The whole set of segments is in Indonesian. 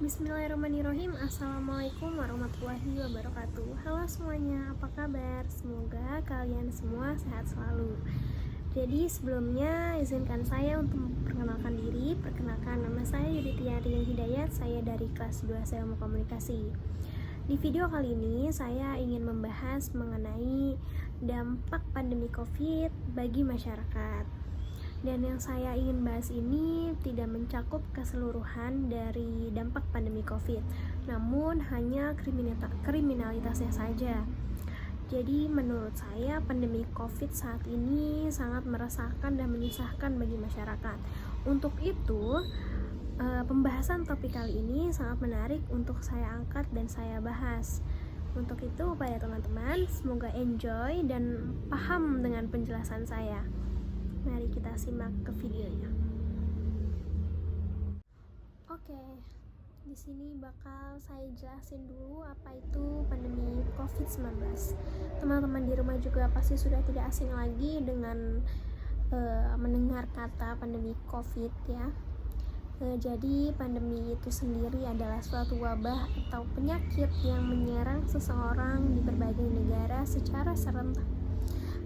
Bismillahirrahmanirrahim. Assalamualaikum warahmatullahi wabarakatuh. Halo semuanya, apa kabar? Semoga kalian semua sehat selalu. Jadi sebelumnya izinkan saya untuk memperkenalkan diri. Perkenalkan, nama saya Yuditya Rian Hidayat. Saya dari kelas 2 Ilmu Komunikasi. Di video kali ini saya ingin membahas mengenai dampak pandemi COVID bagi masyarakat. Dan yang saya ingin bahas ini tidak mencakup keseluruhan dari dampak pandemi COVID, namun hanya kriminalitasnya saja. Jadi menurut saya pandemi COVID saat ini sangat meresahkan dan menyusahkan bagi masyarakat. Untuk itu, pembahasan topik kali ini sangat menarik untuk saya angkat dan saya bahas. Untuk itu, pada teman-teman, semoga enjoy dan paham dengan penjelasan saya. Mari kita simak ke videonya. Oke, di sini bakal saya jelasin dulu apa itu pandemi COVID-19. Teman-teman di rumah juga pasti sudah tidak asing lagi dengan mendengar kata pandemi COVID ya. Jadi pandemi itu sendiri adalah suatu wabah atau penyakit yang menyerang seseorang di berbagai negara secara serentak.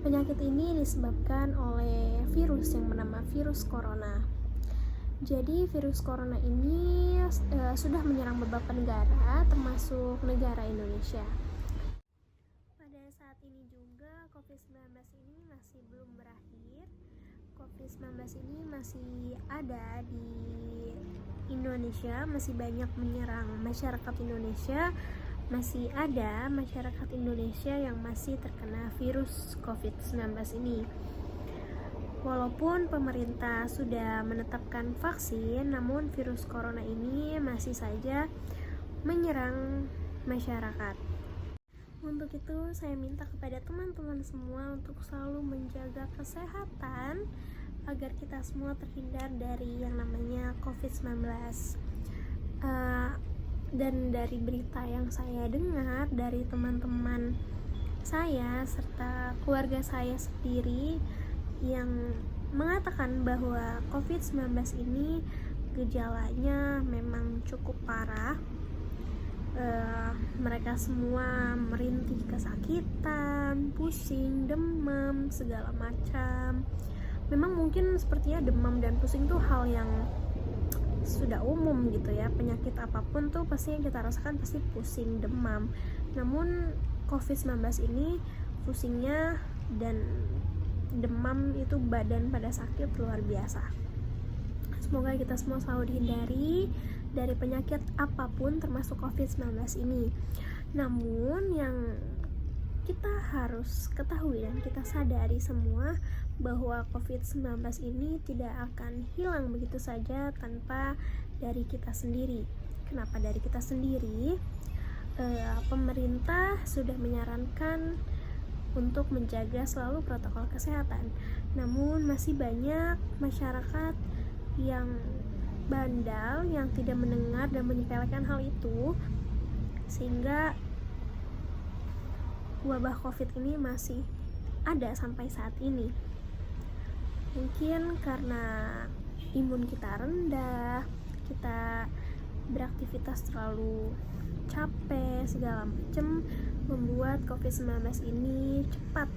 Penyakit ini disebabkan oleh virus yang bernama virus corona. Jadi virus corona ini sudah menyerang beberapa negara, termasuk negara Indonesia. Pada saat ini juga COVID-19 ini masih belum berakhir. COVID-19 ini masih ada di Indonesia, masih banyak menyerang masyarakat Indonesia. Masih ada masyarakat Indonesia yang masih terkena virus COVID-19 ini. Walaupun pemerintah sudah menetapkan vaksin, namun virus corona ini masih saja menyerang masyarakat. Untuk itu, saya minta kepada teman-teman semua untuk selalu menjaga kesehatan agar kita semua terhindar dari yang namanya COVID-19. Dan dari berita yang saya dengar dari teman-teman saya serta keluarga saya sendiri yang mengatakan bahwa COVID-19 ini gejalanya memang cukup parah. Mereka semua merintih kesakitan, pusing, demam, segala macam. Memang mungkin sepertinya demam dan pusing itu hal yang sudah umum gitu ya, penyakit apapun tuh pasti yang kita rasakan pasti pusing, demam. Namun COVID-19 ini pusingnya dan demam itu badan pada sakit luar biasa. Semoga kita semua selalu dihindari dari penyakit apapun termasuk COVID-19 ini. Namun yang kita harus ketahui dan kita sadari semua bahwa COVID-19 ini tidak akan hilang begitu saja tanpa dari kita sendiri. Kenapa dari kita sendiri? Pemerintah sudah menyarankan untuk menjaga selalu protokol kesehatan. Namun masih banyak masyarakat yang bandal, yang tidak mendengar dan menyepelekan hal itu, sehingga wabah COVID ini masih ada sampai saat ini. Mungkin karena imun kita rendah, kita beraktivitas terlalu capek segala macam, membuat COVID-19 ini cepat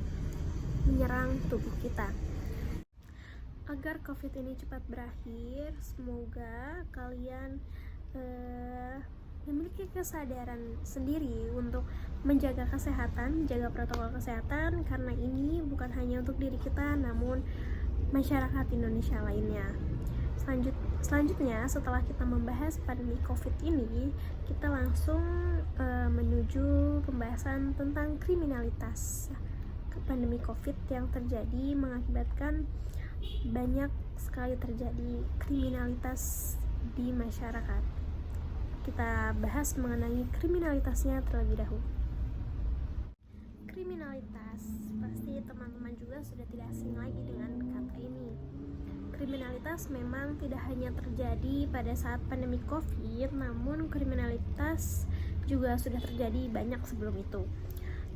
menyerang tubuh kita. Agar COVID ini cepat berakhir, semoga kalian memiliki kesadaran sendiri untuk menjaga kesehatan, jaga protokol kesehatan, karena ini bukan hanya untuk diri kita, namun masyarakat Indonesia lainnya. Selanjutnya, setelah kita membahas pandemi COVID ini, kita langsung menuju pembahasan tentang kriminalitas pandemi COVID yang terjadi mengakibatkan banyak sekali terjadi kriminalitas di masyarakat. Kita bahas mengenai kriminalitasnya terlebih dahulu. Kriminalitas, pasti teman-teman juga sudah tidak asing lagi dengan kata ini. Kriminalitas memang tidak hanya terjadi pada saat pandemi COVID, namun kriminalitas juga sudah terjadi banyak sebelum itu.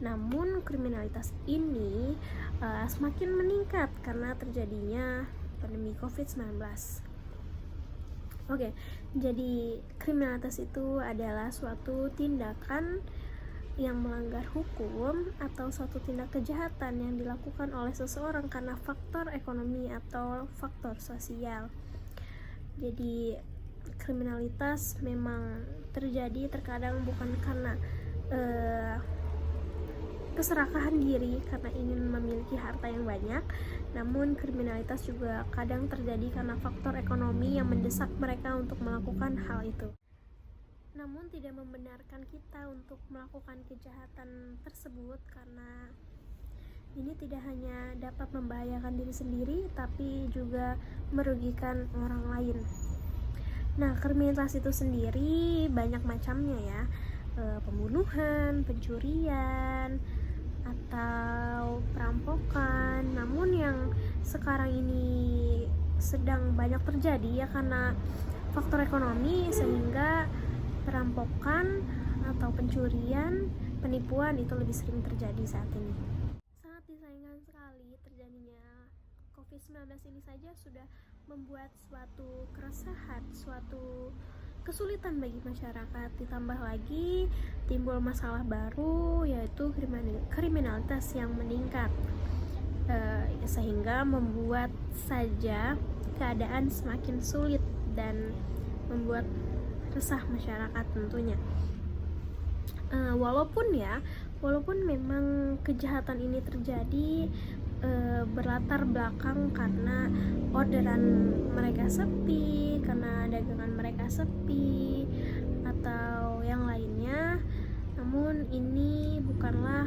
Namun kriminalitas ini semakin meningkat karena terjadinya pandemi COVID-19. Oke, jadi kriminalitas itu adalah suatu tindakan yang melanggar hukum atau suatu tindak kejahatan yang dilakukan oleh seseorang karena faktor ekonomi atau faktor sosial. Jadi kriminalitas memang terjadi terkadang bukan karena keserakahan diri karena ingin memiliki harta yang banyak, namun kriminalitas juga kadang terjadi karena faktor ekonomi yang mendesak mereka untuk melakukan hal itu. Namun tidak membenarkan kita untuk melakukan kejahatan tersebut karena ini tidak hanya dapat membahayakan diri sendiri tapi juga merugikan orang lain. Nah, kriminalitas itu sendiri banyak macamnya ya, pembunuhan, pencurian, atau perampokan. Namun yang sekarang ini sedang banyak terjadi ya karena faktor ekonomi, sehingga perampokan atau pencurian, penipuan itu lebih sering terjadi saat ini. Sangat disayangkan sekali terjadinya COVID-19 ini saja sudah membuat suatu keresahan, suatu kesulitan bagi masyarakat. Ditambah lagi timbul masalah baru, yaitu kriminalitas yang meningkat, sehingga membuat saja keadaan semakin sulit dan membuat resah masyarakat tentunya. Walaupun memang kejahatan ini terjadi berlatar belakang karena orderan mereka sepi, karena dagangan mereka sepi, atau yang lainnya. Namun ini bukanlah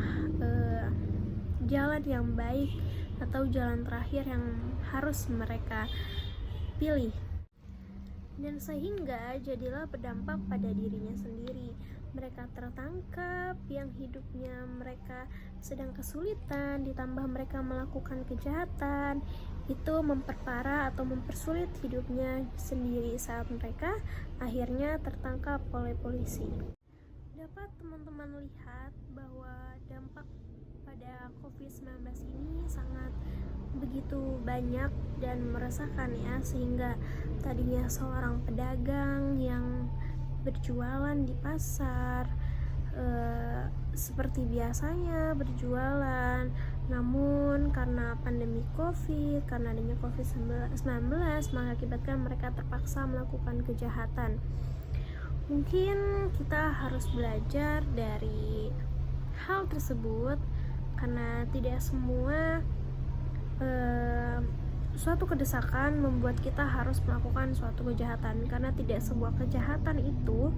jalan yang baik atau jalan terakhir yang harus mereka pilih, dan sehingga jadilah berdampak pada dirinya sendiri. Mereka tertangkap yang hidupnya mereka sedang kesulitan, ditambah mereka melakukan kejahatan, itu memperparah atau mempersulit hidupnya sendiri saat mereka akhirnya tertangkap oleh polisi. Dapat teman-teman lihat bahwa dampak pada COVID-19 ini sangat begitu banyak dan meresahkan ya, sehingga tadinya seorang pedagang yang berjualan di pasar seperti biasanya berjualan, namun karena pandemi COVID, karena adanya COVID-19 mengakibatkan mereka terpaksa melakukan kejahatan. Mungkin kita harus belajar dari hal tersebut karena tidak semua suatu kedesakan membuat kita harus melakukan suatu kejahatan, karena tidak sebuah kejahatan itu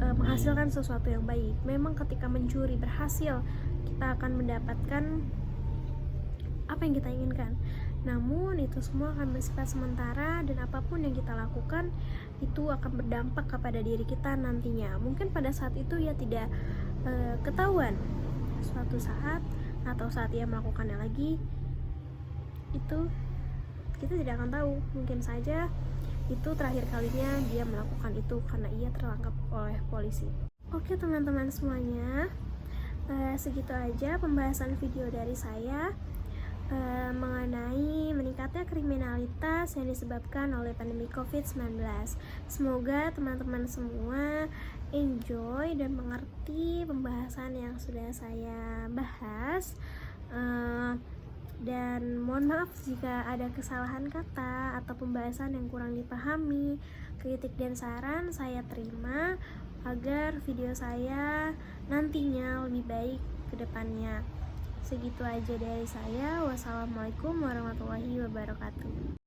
menghasilkan sesuatu yang baik. Memang ketika mencuri berhasil, kita akan mendapatkan apa yang kita inginkan, namun itu semua akan bersifat sementara, dan apapun yang kita lakukan itu akan berdampak kepada diri kita nantinya. Mungkin pada saat itu ya tidak ketahuan, suatu saat atau saat ia melakukannya lagi, itu kita tidak akan tahu. Mungkin saja itu terakhir kalinya dia melakukan itu karena ia tertangkap oleh polisi. Oke teman-teman semuanya, segitu aja pembahasan video dari saya mengenai meningkatnya kriminalitas yang disebabkan oleh pandemi COVID-19. Semoga teman-teman semua enjoy dan mengerti pembahasan yang sudah saya bahas. Dan mohon maaf jika ada kesalahan kata atau pembahasan yang kurang dipahami. Kritik dan saran saya terima agar video saya nantinya lebih baik ke depannya. Segitu aja dari saya. Wassalamualaikum warahmatullahi wabarakatuh.